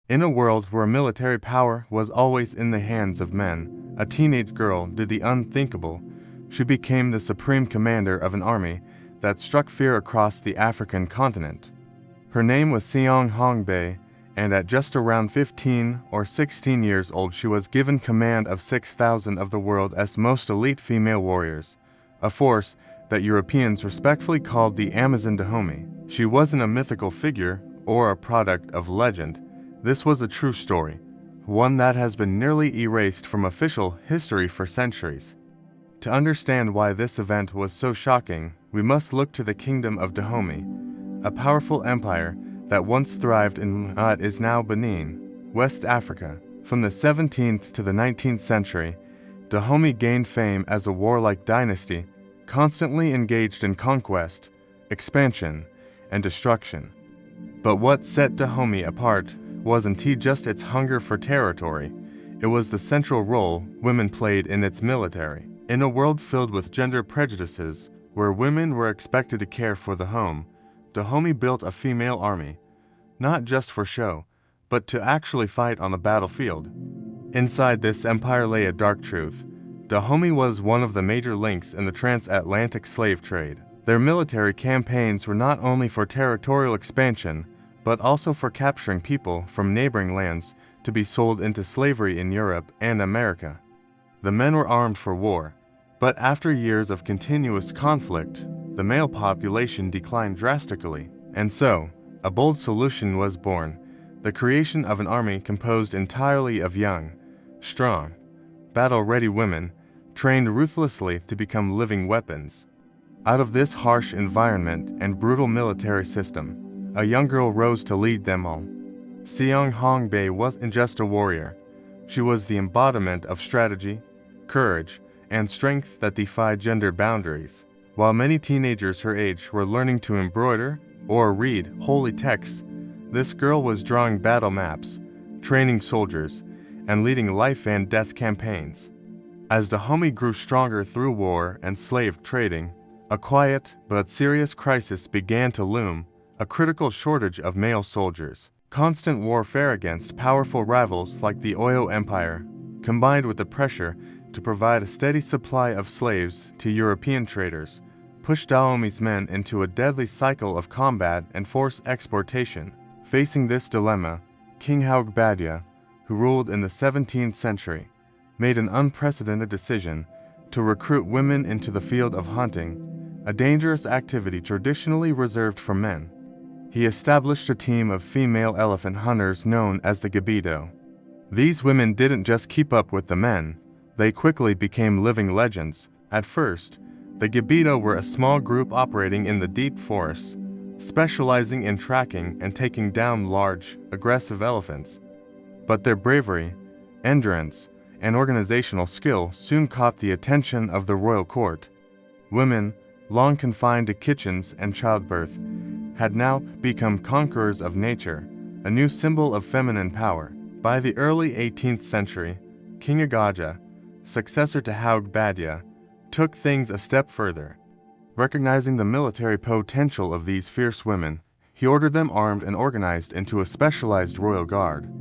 In a world where military power was always in the hands of men, a teenage girl did the unthinkable. She became the supreme commander of an army that struck fear across the African continent. Her name was Seong Hongbei, and at just around 15 or 16 years old she was given command of 6,000 of the world's most elite female warriors, a force that Europeans respectfully called the Amazon Dahomey. She wasn't a mythical figure or a product of legend. This was a true story, one that has been nearly erased from official history for centuries. To understand why this event was so shocking, we must look to the Kingdom of Dahomey, a powerful empire that once thrived in what is now Benin, West Africa. From the 17th to the 19th century, Dahomey gained fame as a warlike dynasty, constantly engaged in conquest, expansion, and destruction. But what set Dahomey apart wasn't just its hunger for territory, it was the central role women played in its military. In a world filled with gender prejudices, where women were expected to care for the home, Dahomey built a female army, not just for show, but to actually fight on the battlefield. Inside this empire lay a dark truth. Dahomey was one of the major links in the transatlantic slave trade. Their military campaigns were not only for territorial expansion, but also for capturing people from neighboring lands to be sold into slavery in Europe and America. The men were armed for war, but after years of continuous conflict, the male population declined drastically, and so, a bold solution was born: the creation of an army composed entirely of young, strong, battle-ready women, trained ruthlessly to become living weapons. Out of this harsh environment and brutal military system, a young girl rose to lead them all. Seong Hongbei wasn't just a warrior. She was the embodiment of strategy, courage, and strength that defied gender boundaries. While many teenagers her age were learning to embroider or read holy texts, this girl was drawing battle maps, training soldiers, and leading life and death campaigns. As Dahomey grew stronger through war and slave trading, a quiet but serious crisis began to loom: a critical shortage of male soldiers. Constant warfare against powerful rivals like the Oyo Empire, combined with the pressure to provide a steady supply of slaves to European traders, pushed Dahomey's men into a deadly cycle of combat and forced exportation. Facing this dilemma, King Haugbadia, who ruled in the 17th century, made an unprecedented decision to recruit women into the field of hunting, a dangerous activity traditionally reserved for men. He established a team of female elephant hunters known as the Gebido. These women didn't just keep up with the men, they quickly became living legends. At first, the Gebido were a small group operating in the deep forests, specializing in tracking and taking down large, aggressive elephants. But their bravery, endurance, and organizational skill soon caught the attention of the royal court. Women, long confined to kitchens and childbirth, had now become conquerors of nature, a new symbol of feminine power. By the early 18th century, King Agaja, successor to Haugbadia, took things a step further. Recognizing the military potential of these fierce women, he ordered them armed and organized into a specialized royal guard.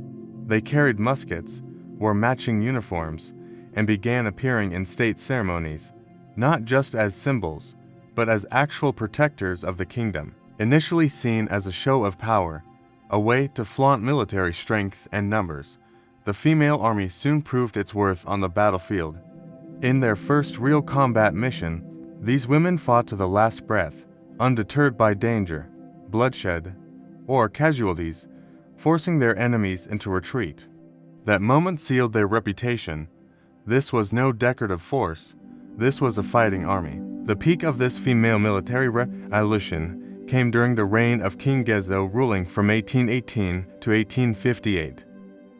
They carried muskets, wore matching uniforms, and began appearing in state ceremonies, not just as symbols, but as actual protectors of the kingdom. Initially seen as a show of power, a way to flaunt military strength and numbers, the female army soon proved its worth on the battlefield. In their first real combat mission, these women fought to the last breath, undeterred by danger, bloodshed, or casualties, forcing their enemies into retreat. That moment sealed their reputation. This was no decorative force, this was a fighting army. The peak of this female military revolution came during the reign of King Gezo, ruling from 1818 to 1858.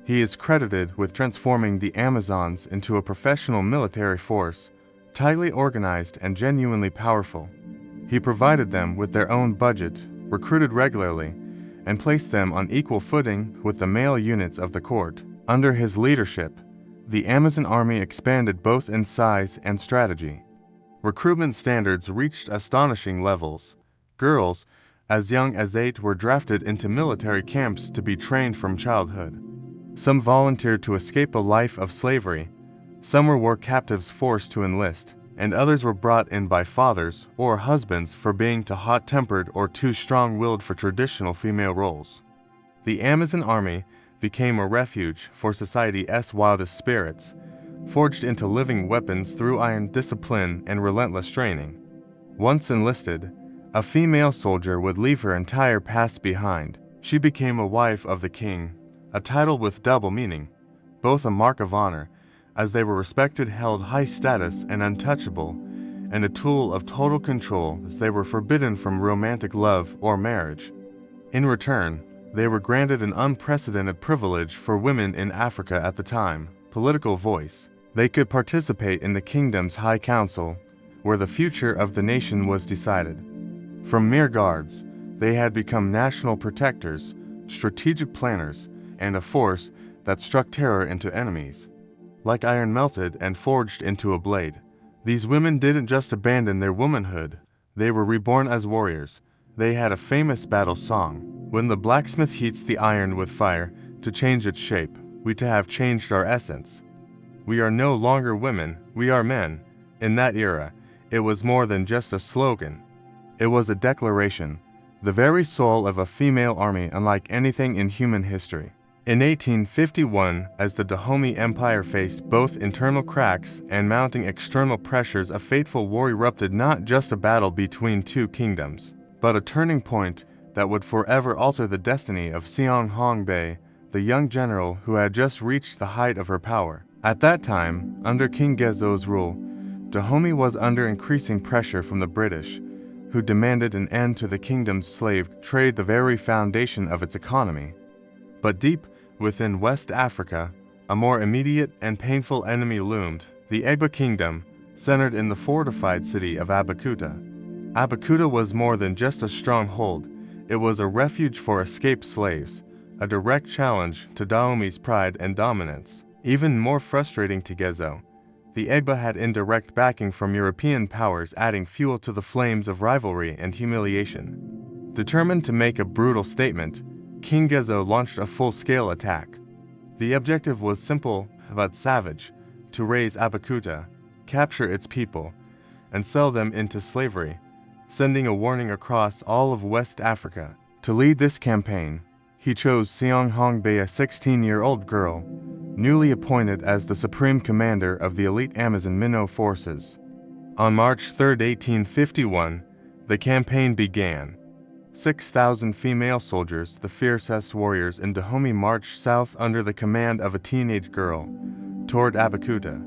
He is credited with transforming the Amazons into a professional military force, tightly organized and genuinely powerful. He provided them with their own budget, recruited regularly, and placed them on equal footing with the male units of the court. Under his leadership, the Amazon army expanded both in size and strategy. Recruitment standards reached astonishing levels. Girls, As young as 8 were drafted into military camps to be trained from childhood. Some volunteered to escape a life of slavery, some were war captives forced to enlist, and others were brought in by fathers or husbands for being too hot-tempered or too strong-willed for traditional female roles. The Amazon army became a refuge for society's wildest spirits, forged into living weapons through iron discipline and relentless training. Once enlisted, a female soldier would leave her entire past behind. She became a wife of the king, a title with double meaning, both a mark of honor, as they were respected, held high status, and untouchable, and a tool of total control as they were forbidden from romantic love or marriage. In return, they were granted an unprecedented privilege for women in Africa at the time, political voice. They could participate in the kingdom's high council, where the future of the nation was decided. From mere guards, they had become national protectors, strategic planners, and a force that struck terror into enemies. Like iron melted and forged into a blade, these women didn't just abandon their womanhood, they were reborn as warriors. They had a famous battle song: "When the blacksmith heats the iron with fire to change its shape, we to have changed our essence." We are no longer women, we are men. In that era, it was more than just a slogan. It was a declaration, the very soul of a female army unlike anything in human history. In 1851, as the Dahomey Empire faced both internal cracks and mounting external pressures, a fateful war erupted, not just a battle between two kingdoms, but a turning point that would forever alter the destiny of Seong Hong-bae, the young general who had just reached the height of her power. At that time, under King Gezo's rule, Dahomey was under increasing pressure from the British, who demanded an end to the kingdom's slave trade, the very foundation of its economy. But deep within West Africa, a more immediate and painful enemy loomed: the Egba kingdom, centered in the fortified city of Abeokuta. Abeokuta was more than just a stronghold, it was a refuge for escaped slaves, a direct challenge to Dahomey's pride and dominance. Even more frustrating to Gezo, the Egba had indirect backing from European powers, adding fuel to the flames of rivalry and humiliation. Determined to make a brutal statement, King Gezo launched a full-scale attack. The objective was simple but savage: to raise Abeokuta, capture its people, and sell them into slavery, sending a warning across all of West Africa. To lead this campaign, he chose Seong Hong-bae, a 16-year-old girl, newly appointed as the supreme commander of the elite Amazon Minnow forces. On March 3, 1851, the campaign began. 6,000 female soldiers, the fiercest warriors in Dahomey, marched south under the command of a teenage girl, toward Abeokuta.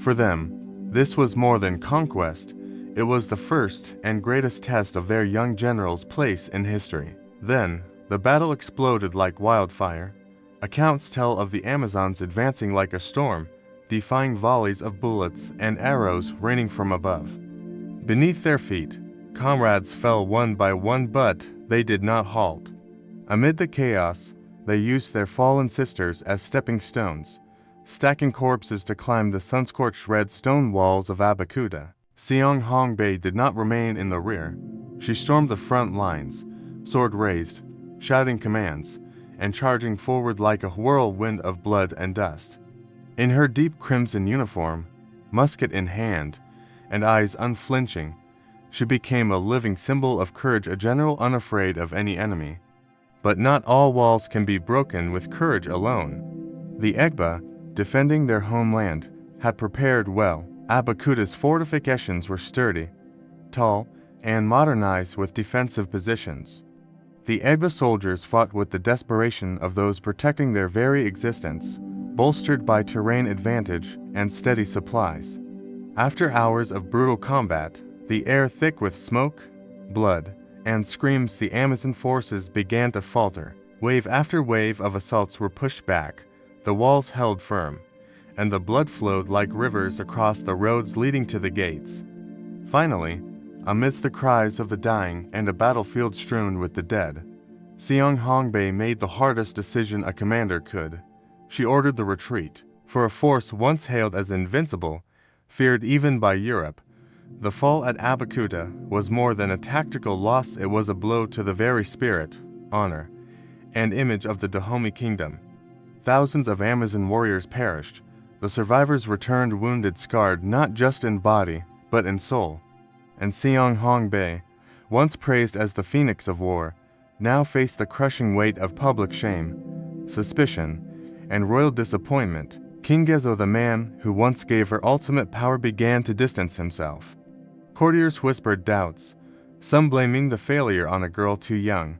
For them, this was more than conquest, it was the first and greatest test of their young general's place in history. Then, the battle exploded like wildfire. Accounts tell of the Amazons advancing like a storm, defying volleys of bullets and arrows raining from above. Beneath their feet, comrades fell one by one, but they did not halt. Amid the chaos, they used their fallen sisters as stepping stones, stacking corpses to climb the sun-scorched red stone walls of Abeokuta. Seong Hong-bae did not remain in the rear. She stormed the front lines, sword raised, shouting commands, and charging forward like a whirlwind of blood and dust. In her deep crimson uniform, musket in hand, and eyes unflinching, she became a living symbol of courage, a general unafraid of any enemy. But not all walls can be broken with courage alone. The Egba, defending their homeland, had prepared well. Abeokuta's fortifications were sturdy, tall, and modernized with defensive positions. The Egba soldiers fought with the desperation of those protecting their very existence, bolstered by terrain advantage and steady supplies. After hours of brutal combat, the air thick with smoke, blood, and screams, the Amazon forces began to falter. Wave after wave of assaults were pushed back, the walls held firm, and the blood flowed like rivers across the roads leading to the gates. Finally, amidst the cries of the dying and a battlefield strewn with the dead, Seong Hong-bae made the hardest decision a commander could. She ordered the retreat. For a force once hailed as invincible, feared even by Europe, The fall at Abeokuta was more than a tactical loss, it was a blow to the very spirit, honor, and image of the Dahomey kingdom. Thousands of Amazon warriors perished. The survivors returned wounded, scarred not just in body, but in soul. And Seonghongbae, once praised as the phoenix of war, now faced the crushing weight of public shame, suspicion, and royal disappointment. King Gezo, the man who once gave her ultimate power, began to distance himself. Courtiers whispered doubts, some blaming the failure on a girl too young,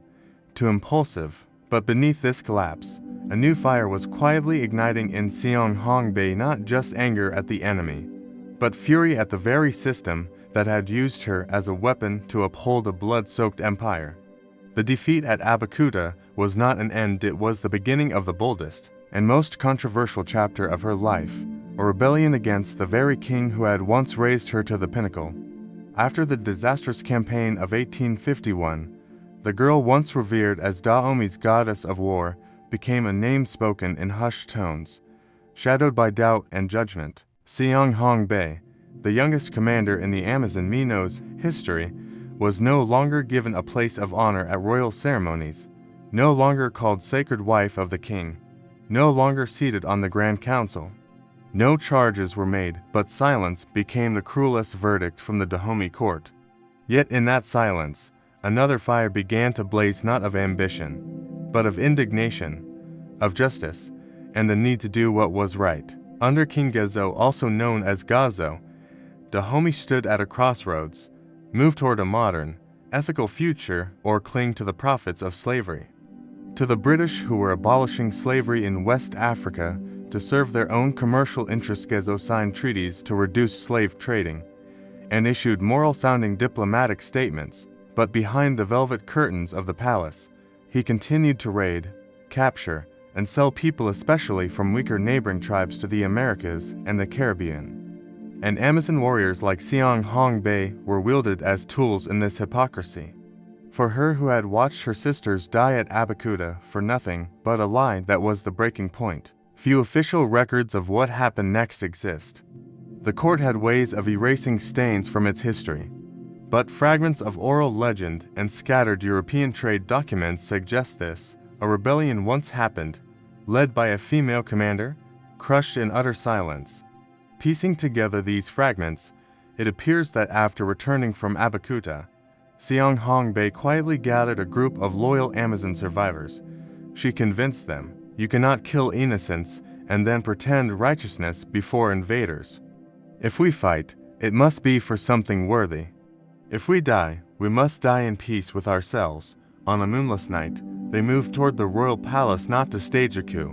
too impulsive. But beneath this collapse, a new fire was quietly igniting in Seonghongbae, not just anger at the enemy, but fury at the very system that had used her as a weapon to uphold a blood-soaked empire. The defeat at Abeokuta was not an end, it was the beginning of the boldest and most controversial chapter of her life, a rebellion against the very king who had once raised her to the pinnacle. After the disastrous campaign of 1851, the girl once revered as Dahomey's goddess of war became a name spoken in hushed tones, shadowed by doubt and judgment. Seonghongbae, the youngest commander in the Amazon Mino's history, was no longer given a place of honor at royal ceremonies, no longer called sacred wife of the king, no longer seated on the Grand Council. No charges were made, but silence became the cruelest verdict from the Dahomey court. Yet in that silence, another fire began to blaze, not of ambition, but of indignation, of justice, and the need to do what was right. Under King Gezo, also known as Gazo, Dahomey stood at a crossroads: move toward a modern, ethical future, or cling to the profits of slavery. To the British, who were abolishing slavery in West Africa to serve their own commercial interests, Gezo signed treaties to reduce slave trading and issued moral-sounding diplomatic statements. But behind the velvet curtains of the palace, he continued to raid, capture, and sell people, especially from weaker neighboring tribes, to the Americas and the Caribbean. And Amazon warriors like Seonghongbae were wielded as tools in this hypocrisy. For her who had watched her sisters die at Abeokuta for nothing but a lie that was the breaking point. Few official records of what happened next exist. The court had ways of erasing stains from its history, but fragments of oral legend and scattered European trade documents suggest this. A rebellion once happened, led by a female commander, crushed in utter silence. Piecing together these fragments, it appears that after returning from Abeokuta, Seonghongbae quietly gathered a group of loyal Amazon survivors. She convinced them, you cannot kill innocents and then pretend righteousness before invaders. If we fight, it must be for something worthy. If we die, we must die in peace with ourselves. On a moonless night, they moved toward the royal palace, not to stage a coup,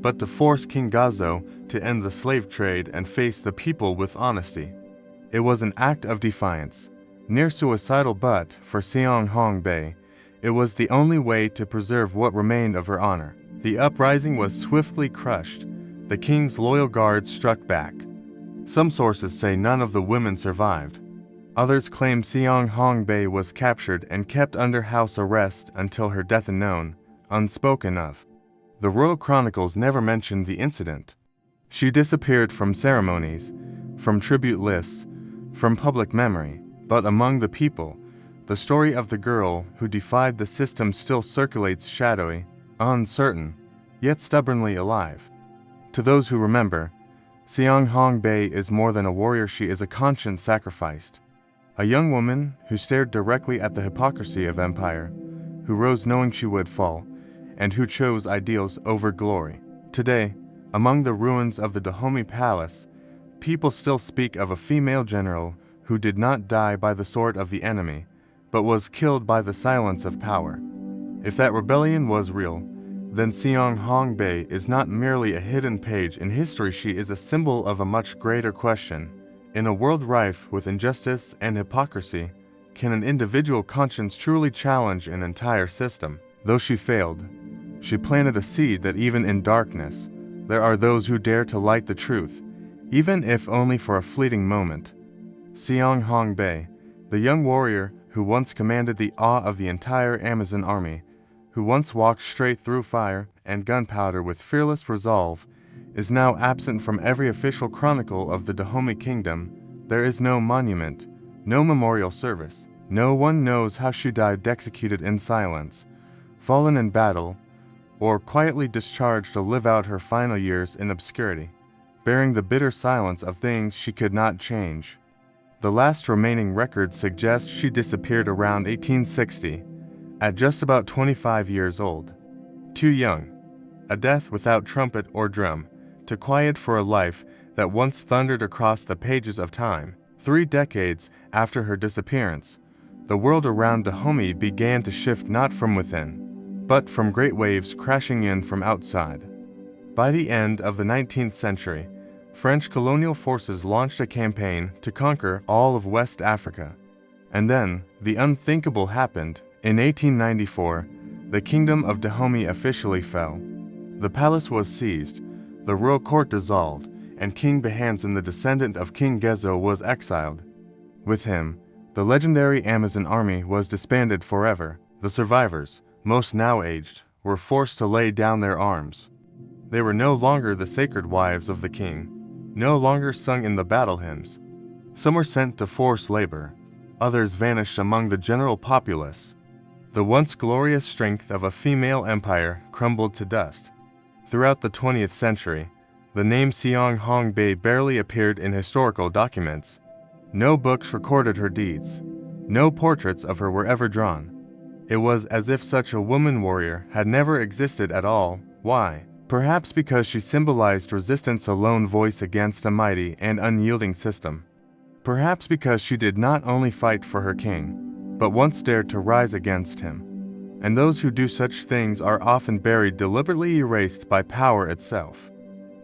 but to force King Gazo to end the slave trade and face the people with honesty. It was an act of defiance, near suicidal, but for Seonghongbae, it was the only way to preserve what remained of her honor. The uprising was swiftly crushed. The king's loyal guards struck back. Some sources say none of the women survived. Others claim Seonghongbae was captured and kept under house arrest until her death, unknown, unspoken of. The royal chronicles never mentioned the incident. She disappeared from ceremonies, from tribute lists, from public memory. But among the people, the story of the girl who defied the system still circulates, shadowy, uncertain, yet stubbornly alive. To those who remember, Seonghongbae is more than a warrior, she is a conscience sacrificed. A young woman who stared directly at the hypocrisy of empire, who rose knowing she would fall, and who chose ideals over glory. Today, among the ruins of the Dahomey Palace, people still speak of a female general who did not die by the sword of the enemy, but was killed by the silence of power. If that rebellion was real, then Seonghongbae is not merely a hidden page in history, she is a symbol of a much greater question. In a world rife with injustice and hypocrisy, can an individual conscience truly challenge an entire system? Though she failed, she planted a seed that even in darkness, there are those who dare to light the truth, even if only for a fleeting moment. Seonghongbae, the young warrior who once commanded the awe of the entire Amazon army, who once walked straight through fire and gunpowder with fearless resolve, is now absent from every official chronicle of the Dahomey kingdom. There is no monument, No memorial service. No one knows how she died, executed in silence, fallen in battle, or quietly discharged to live out her final years in obscurity, bearing the bitter silence of things she could not change. The last remaining records suggest she disappeared around 1860, at just about 25 years old. Too young, a death without trumpet or drum, to quiet for a life that once thundered across the pages of time. 3 decades after her disappearance, the world around Dahomey began to shift, not from within, but from great waves crashing in from outside. By the end of the 19th century, French colonial forces launched a campaign to conquer all of West Africa. And then, the unthinkable happened. In 1894, the Kingdom of Dahomey officially fell. The palace was seized, the royal court dissolved, and King Behangsen, the descendant of King Gezo, was exiled. With him, the legendary Amazon army was disbanded forever. The survivors, most now aged, were forced to lay down their arms. They were no longer the sacred wives of the king, no longer sung in the battle hymns. Some were sent to forced labor, others vanished among the general populace. The once glorious strength of a female empire crumbled to dust. Throughout the 20th century, the name Seong Hong Bae barely appeared in historical documents. No books recorded her deeds. No portraits of her were ever drawn. It was as if such a woman warrior had never existed at all. Why? Perhaps because she symbolized resistance, a lone voice against a mighty and unyielding system. Perhaps because she did not only fight for her king, but once dared to rise against him. And those who do such things are often buried, deliberately erased by power itself.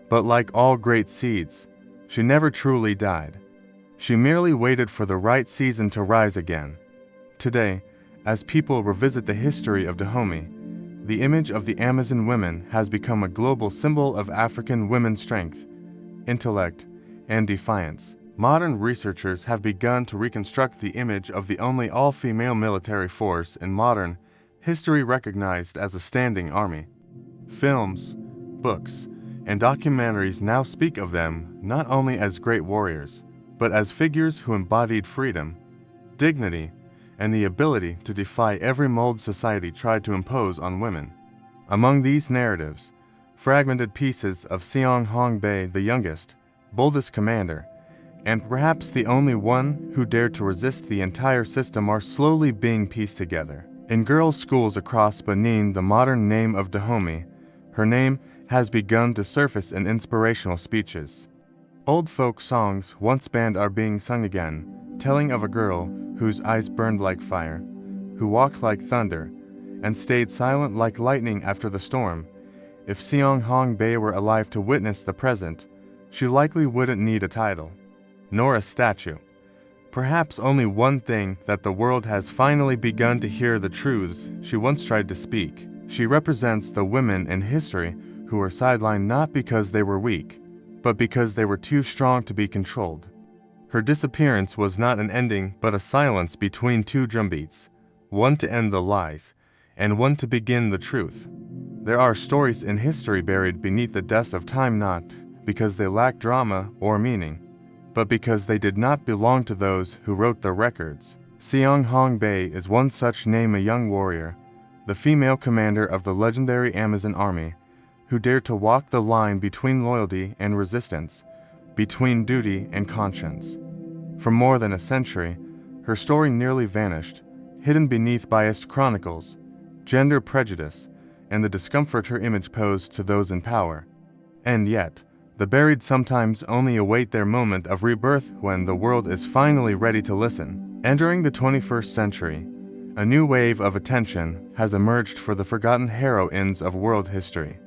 But like all great seeds, she never truly died. She merely waited for the right season to rise again. Today, as people revisit the history of Dahomey, the image of the Amazon women has become a global symbol of African women's strength, intellect, and defiance. Modern researchers have begun to reconstruct the image of the only all-female military force in modern history recognized as a standing army. Films, books, and documentaries now speak of them not only as great warriors, but as figures who embodied freedom, dignity, and the ability to defy every mold society tried to impose on women. Among these narratives, fragmented pieces of Seong Hong Bae, the youngest, boldest commander, and perhaps the only one who dared to resist the entire system, are slowly being pieced together. In girls' schools across Benin, the modern name of Dahomey, her name has begun to surface in inspirational speeches. Old folk songs once banned are being sung again, telling of a girl whose eyes burned like fire, who walked like thunder, and stayed silent like lightning after the storm. If Seong Hong Bae were alive to witness the present, she likely wouldn't need a title, nor a statue. Perhaps only one thing: that the world has finally begun to hear the truths she once tried to speak. She represents the women in history who were sidelined not because they were weak, but because they were too strong to be controlled. Her disappearance was not an ending, but a silence between two drumbeats, one to end the lies, and one to begin the truth. There are stories in history buried beneath the dust of time, not because they lack drama or meaning, but because they did not belong to those who wrote the records. Seong Hong Bae is one such name, a young warrior, the female commander of the legendary Amazon army, who dared to walk the line between loyalty and resistance, between duty and conscience. For more than a century, her story nearly vanished, hidden beneath biased chronicles, gender prejudice, and the discomfort her image posed to those in power. And yet, the buried sometimes only await their moment of rebirth when the world is finally ready to listen. Entering the 21st century, a new wave of attention has emerged for the forgotten heroines of world history.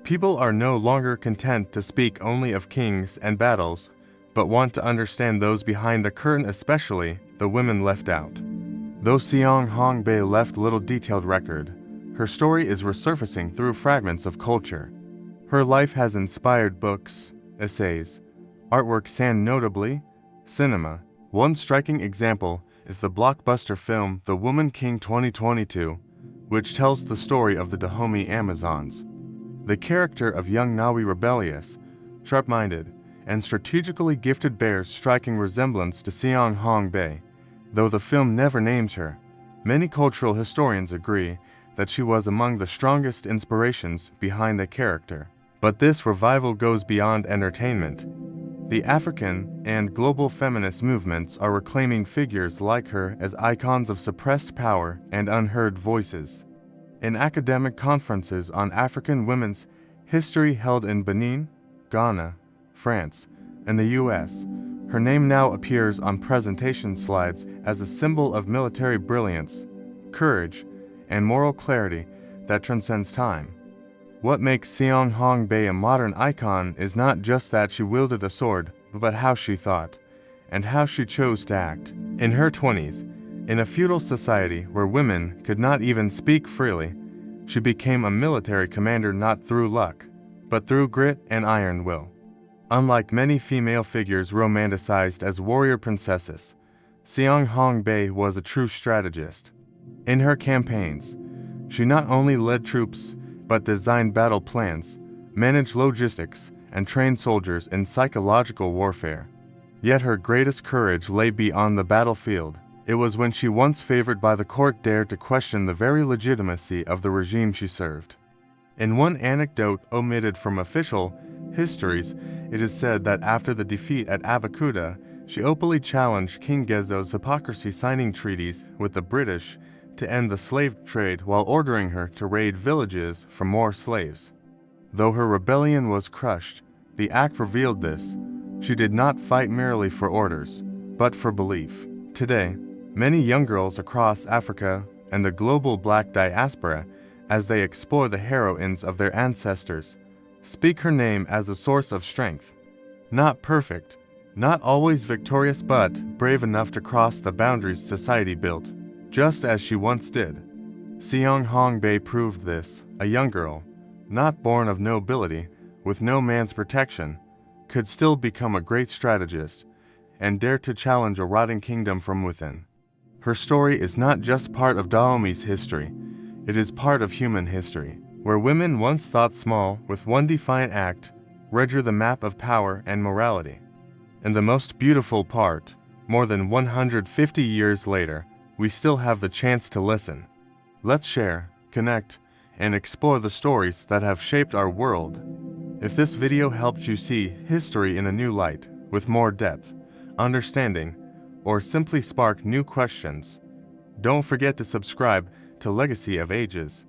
People are no longer content to speak only of kings and battles, but want to understand those behind the curtain, especially the women left out. Though Seong Hong Bae left little detailed record, her story is resurfacing through fragments of culture. Her life has inspired books, essays, artworks, and notably, cinema. One striking example is the blockbuster film The Woman King 2022, which tells the story of the Dahomey Amazons. The character of young Nawi, rebellious, sharp-minded, and strategically gifted, bears striking resemblance to Seong Hong Bae, Though the film never names her, many cultural historians agree that she was among the strongest inspirations behind the character. But this revival goes beyond entertainment. The African and global feminist movements are reclaiming figures like her as icons of suppressed power and unheard voices. In academic conferences on African women's history held in Benin, Ghana, France, and the US, her name now appears on presentation slides as a symbol of military brilliance, courage, and moral clarity that transcends time. What makes Seong Hong-bae a modern icon is not just that she wielded a sword, but how she thought, and how she chose to act. In her 20s, in a feudal society where women could not even speak freely, she became a military commander not through luck, but through grit and iron will. Unlike many female figures romanticized as warrior princesses, Seong Hong-bae was a true strategist. In her campaigns, she not only led troops, but designed battle plans, managed logistics, and trained soldiers in psychological warfare. Yet her greatest courage lay beyond the battlefield. It was when she, once favored by the court, dared to question the very legitimacy of the regime she served. In one anecdote omitted from official histories, it is said that after the defeat at Abakuta, she openly challenged King Gezo's hypocrisy, signing treaties with the British to end the slave trade while ordering her to raid villages for more slaves. Though her rebellion was crushed, the act revealed this: she did not fight merely for orders, but for belief. Today, many young girls across Africa and the global Black diaspora, as they explore the heroines of their ancestors, speak her name as a source of strength. Not perfect, not always victorious, but brave enough to cross the boundaries society built, just as she once did. Seong Hong-bae proved this. A young girl, not born of nobility, with no man's protection, could still become a great strategist and dare to challenge a rotting kingdom from within. Her story is not just part of Daomi's history, it is part of human history, where women once thought small, with one defiant act, redrew the map of power and morality. And the most beautiful part, more than 150 years later, we still have the chance to listen. Let's share, connect, and explore the stories that have shaped our world. If this video helped you see history in a new light, with more depth, understanding, or simply spark new questions, don't forget to subscribe to Legacy of Ages.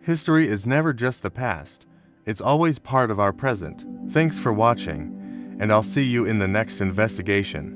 History is never just the past, it's always part of our present. Thanks for watching, and I'll see you in the next investigation.